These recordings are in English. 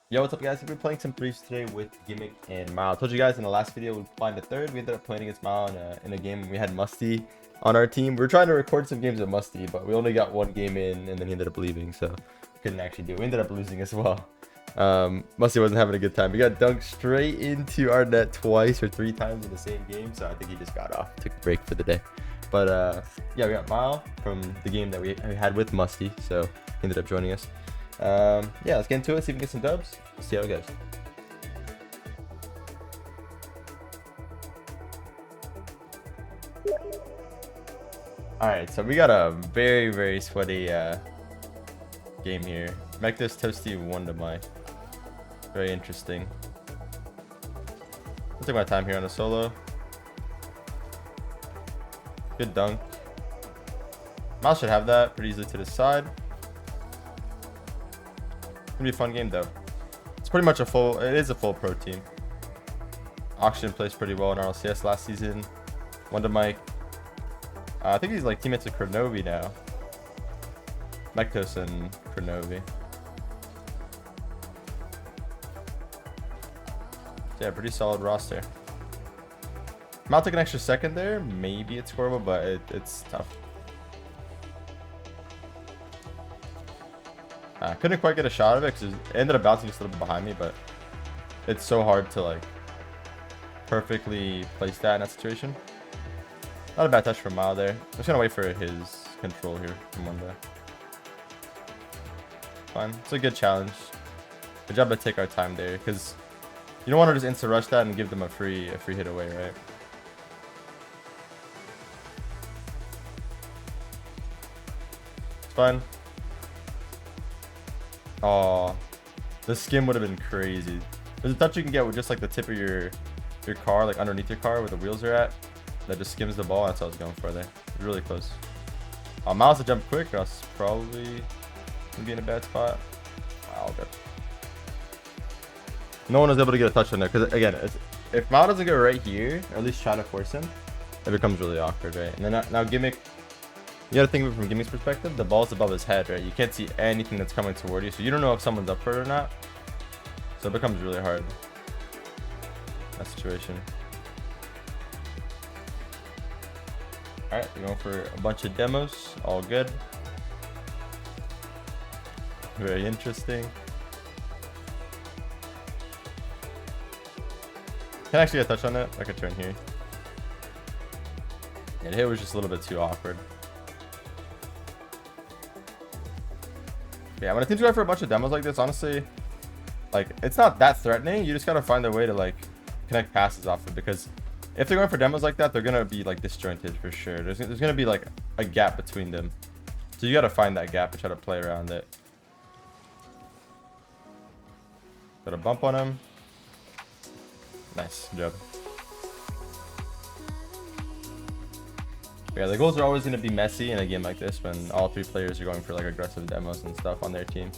Yo, what's up, guys? We're playing some threes today with Gimmick and Mile. I told you guys in the last video we'd find a third. We ended up playing against Mile in a game. We had Musty on our team. We were trying to record some games with Musty, but we only got one game in, and then he ended up leaving, so couldn't actually do it. We ended up losing as well. Musty wasn't having a good time. We got dunked straight into our net twice or three times in the same game, so I think he just got off, took a break for the day. But yeah, we got Mile from the game that we had with Musty, so he ended up joining us. Yeah, let's get into it, see if we can get some dubs. Let's see how it goes. Alright, so we got a very sweaty game here. Make this toasty one to my. Very interesting. I'll take my time here on a solo. Good dunk. Mouse should have that pretty easily to the side. It's gonna be a fun game though. It's pretty much it is a full pro team. Oxygen plays pretty well in RLCS last season. Wonder Mike. I think he's like teammates with Kronovi now. Mailto and Kronovi. Yeah, pretty solid roster. Might take an extra second there. Maybe it's scoreable, but it's tough. I couldn't quite get a shot of it because it ended up bouncing just a little bit behind me, but it's so hard to like perfectly place that in that situation. Not a bad touch from Mile there. I'm just gonna wait for his control here from one day. Fine. It's a good challenge. Good job to take our time there, because you don't want to just insta rush that and give them a free hit away, right? It's fine. Oh, the skim would have been crazy. There's a touch you can get with just like the tip of your car, like underneath your car where the wheels are at. That just skims the ball. That's what I was going for there. Really close. Miles to jump quick. I was probably gonna be in a bad spot. Wow, good. No one was able to get a touch on there because again, if Miles doesn't go right here, or at least try to force him, it becomes really awkward, right? And then now Gimmick. You gotta think of it from Gimmick's perspective. The ball's above his head, right? You can't see anything that's coming toward you, so you don't know if someone's up for it or not. So it becomes really hard. That situation. Alright, we're going for a bunch of demos. All good. Very interesting. Can I actually get a touch on it? I could turn here. Yeah, the hit was just a little bit too awkward. Yeah, when a team's going for a bunch of demos like this, honestly, like, it's not that threatening. You just gotta find a way to, like, connect passes off it, because if they're going for demos like that, they're gonna be, like, disjointed for sure. There's gonna be, like, a gap between them. So you gotta find that gap and try to play around it. Got a bump on him. Nice job. Yeah, the goals are always going to be messy in a game like this when all three players are going for like aggressive demos and stuff on their team.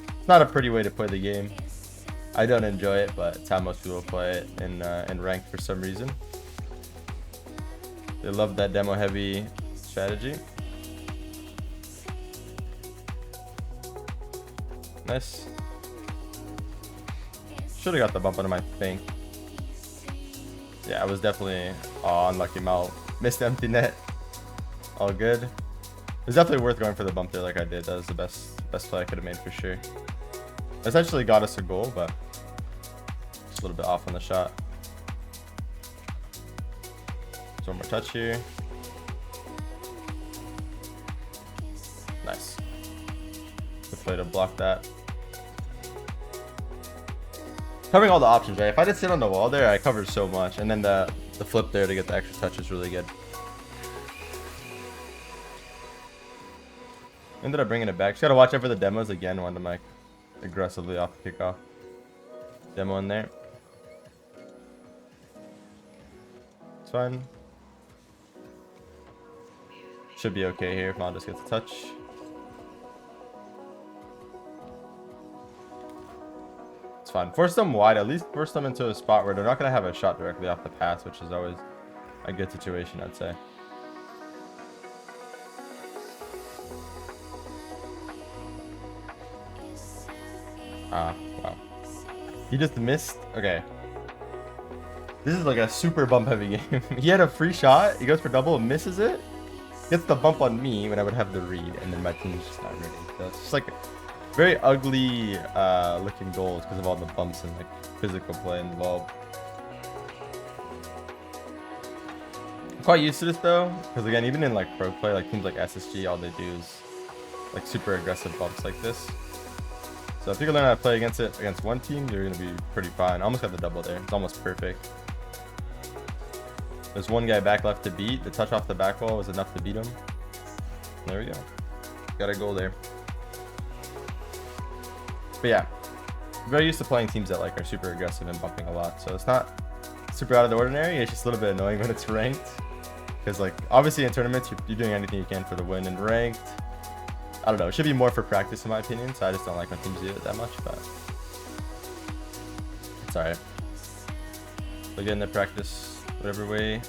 It's not a pretty way to play the game. I don't enjoy it, but it's how most people play it in ranked for some reason. They love that demo heavy strategy. Nice. Should have got the bump on him, I think. Yeah, I was definitely unlucky. Mal missed empty net. All good. It was definitely worth going for the bump there like I did. That was the best play I could have made for sure. Essentially got us a goal, but just a little bit off on the shot. So one more touch here. Nice. Good play to block that. Covering all the options, right? If I just sit on the wall there, I covered so much, and then the flip there to get the extra touch is really good. Ended up bringing it back. Just gotta watch out for the demos again. Wanted to like aggressively off the kickoff. Demo in there. It's fine. Should be okay here if not just gets a touch. It's fine. Force them wide. At least force them into a spot where they're not going to have a shot directly off the pass, which is always a good situation, I'd say. Ah, wow. He just missed. Okay. This is like a super bump heavy game. He had a free shot. He goes for double, misses it. Gets the bump on me when I would have the read, and then my team's just not ready. So it's just like very ugly looking goals because of all the bumps and like physical play involved. I'm quite used to this though, because again, even in like pro play, like teams like SSG, all they do is like super aggressive bumps like this. So if you can learn how to play against it against one team, you're gonna be pretty fine. I almost got the double there. It's almost perfect. There's one guy back left to beat. The touch off the back wall was enough to beat him. There we go. Got a goal there. But yeah, very used to playing teams that like are super aggressive and bumping a lot. So it's not super out of the ordinary. It's just a little bit annoying when it's ranked. Because like obviously in tournaments, you're doing anything you can for the win. And ranked, I don't know. It should be more for practice in my opinion. So I just don't like when teams do it that much. But it's alright. They're getting their practice whatever way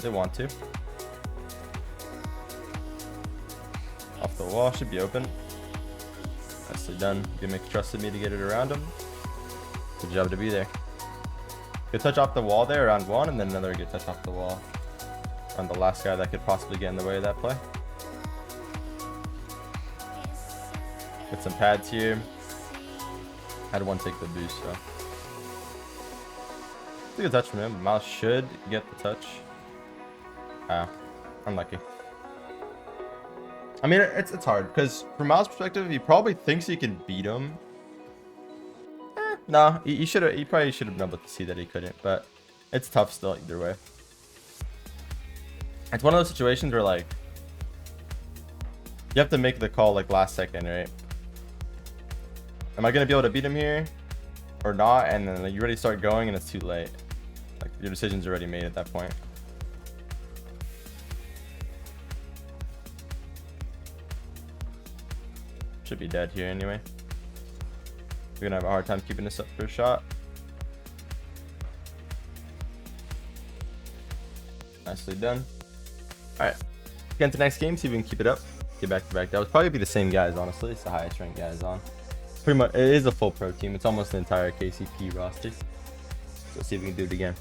they want to. Off the wall, should be open. Nicely done. Gimmick trusted me to get it around him. Good job to be there. Good touch off the wall there around one, and then another good touch off the wall on the last guy that could possibly get in the way of that play. Get some pads here. Had one take the boost, so. It's a good touch from him. Miles should get the touch. Ah, unlucky. I mean, it's hard because from Miles' perspective, he probably thinks he can beat him. No, he probably should have been able to see that he couldn't, but it's tough still either way. It's one of those situations where like you have to make the call like last second, right? Am I gonna be able to beat him here or not? And then like, you already start going and it's too late. Like your decision's already made at that point. Should be dead here anyway. We're gonna have a hard time keeping this up for a shot. Nicely done. Alright. Get into the next game, see if we can keep it up. Get back to back. That would probably be the same guys, honestly. It's the highest ranked guys on. Pretty much, it is a full pro team. It's almost the entire KCP roster. So let's see if we can do it again.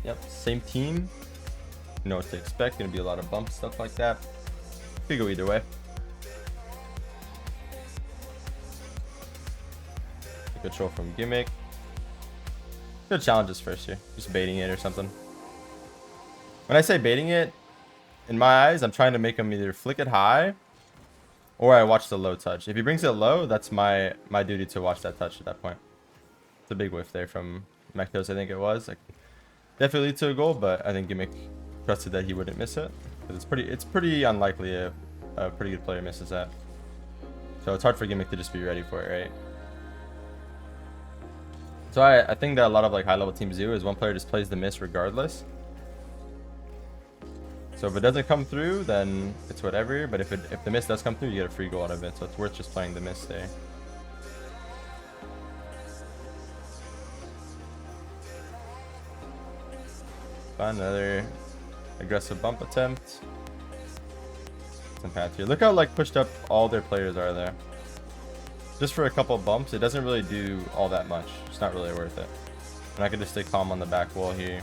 Yep, same team. You know what to expect. Gonna be a lot of bumps, stuff like that. Could go either way. Good control from Gimmick. Good challenges first here. Just baiting it or something. When I say baiting it, in my eyes, I'm trying to make him either flick it high or I watch the low touch. If he brings it low, that's my duty to watch that touch at that point. It's a big whiff there from Mailto, I think it was. Like, definitely lead to a goal, but I think Gimmick trusted that he wouldn't miss it. Because it's pretty unlikely a pretty good player misses that. So it's hard for Gimmick to just be ready for it, right? So I think that a lot of like high level teams do is one player just plays the miss regardless. So if it doesn't come through, then it's whatever. But if the miss does come through, you get a free goal out of it. So it's worth just playing the miss there. Fun, another aggressive bump attempt. Some pads here. Look how like pushed up all their players are there. Just for a couple of bumps, it doesn't really do all that much. It's not really worth it. And I could just stay calm on the back wall here.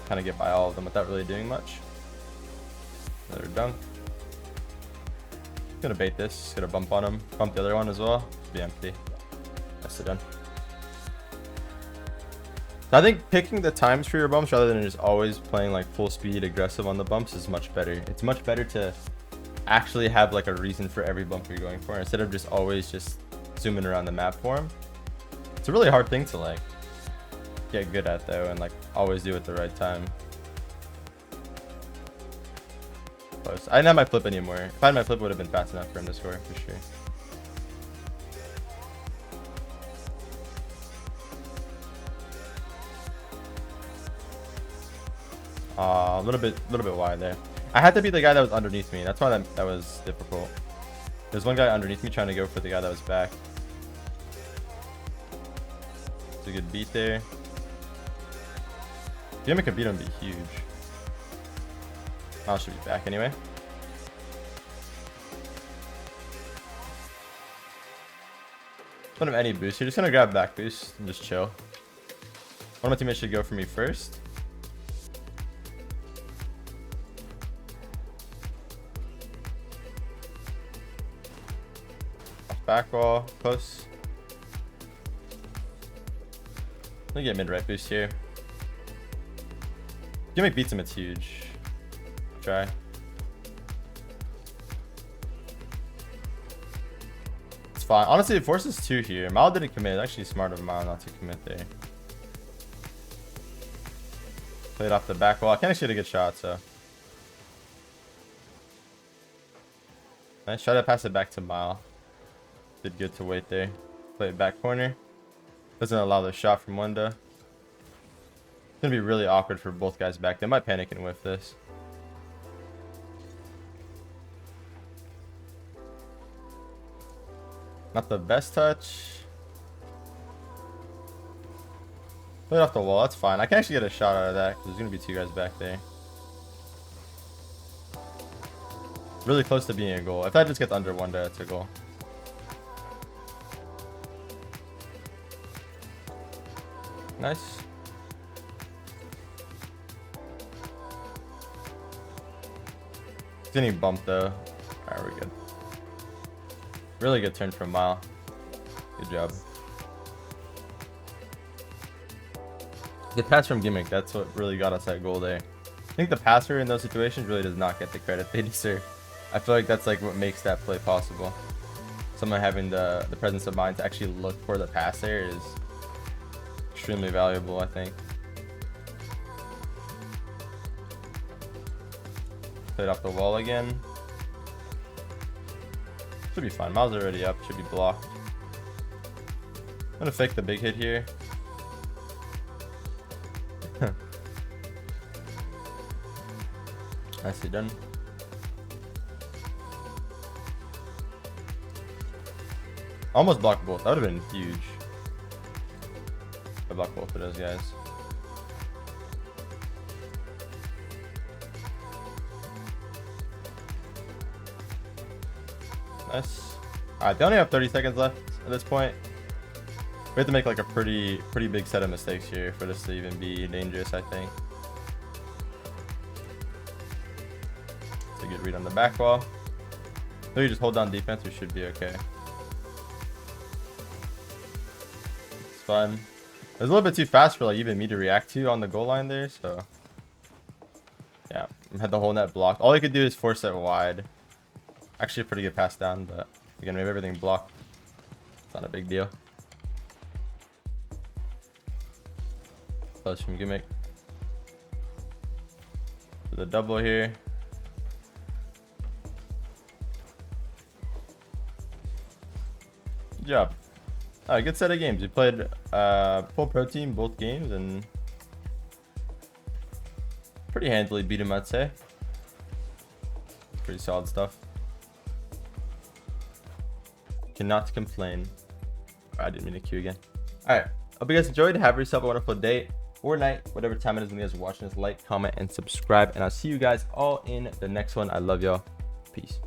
Kind of get by all of them without really doing much. Another dunk. Gonna bait this. Gonna bump on him. Bump the other one as well. Be empty. That's it done. So I think picking the times for your bumps rather than just always playing like full speed aggressive on the bumps is much better. It's much better to actually have like a reason for every bump you're going for instead of just always just zooming around the map for him. It's a really hard thing to like get good at though, and like always do it at the right time. Close. I didn't have my flip anymore. If I had my flip, it would have been fast enough for him to score for sure. A little bit wide there. I had to be the guy that was underneath me. That's why that was difficult. There's one guy underneath me trying to go for the guy that was back. It's a good beat there. Gimmick can beat him, be huge. I should be back anyway. Don't have any boost. You're just gonna grab back boost and just chill. One of my teammates should go for me first. Back wall, close. Let me get mid right boost here. Gimmick beats him, it's huge. Try. It's fine. Honestly, it forces 2 here. Mal didn't commit. It's actually smart of Mal not to commit there. Played off the back wall. I can't actually get a good shot, so. Nice. Try to pass it back to Mal. Did good to wait there. Play it back corner. Doesn't allow the shot from Wanda. It's gonna be really awkward for both guys back. They might panic and whiff this. Not the best touch. Play it off the wall. That's fine. I can actually get a shot out of that because there's gonna be 2 guys back there. Really close to being a goal. If that just gets under Wanda, it's a goal. Nice. He's getting bumped though. Alright, we're good. Really good turn from Mile. Good job. Good pass from Gimmick. That's what really got us that goal there. I think the passer in those situations really does not get the credit they deserve. I feel like that's like what makes that play possible. Someone having the presence of mind to actually look for the pass there is extremely valuable, I think. Played off the wall again. Should be fine. Miles already up. Should be blocked. I'm gonna fake the big hit here. Nicely done. Almost blocked both. That would have been huge. I blocked both of those guys. Nice. Alright, they only have 30 seconds left at this point. We have to make like a pretty big set of mistakes here for this to even be dangerous, I think. It's a good read on the back wall. So you just hold down defense, we should be okay. It's fun. It was a little bit too fast for like even me to react to on the goal line there, so yeah, I had the whole net blocked. All I could do is force it wide. Actually a pretty good pass down, but again, we have everything blocked. It's not a big deal. Close from Gimmick. For the double here. Good job. Alright, good set of games. We played full pro team both games and pretty handily beat him, I'd say. Pretty solid stuff. Cannot complain. I didn't mean to queue again. Alright, hope you guys enjoyed. Have yourself a wonderful day or night, whatever time it is when you guys are watching this. Like, comment, and subscribe, and I'll see you guys all in the next one. I love y'all. Peace.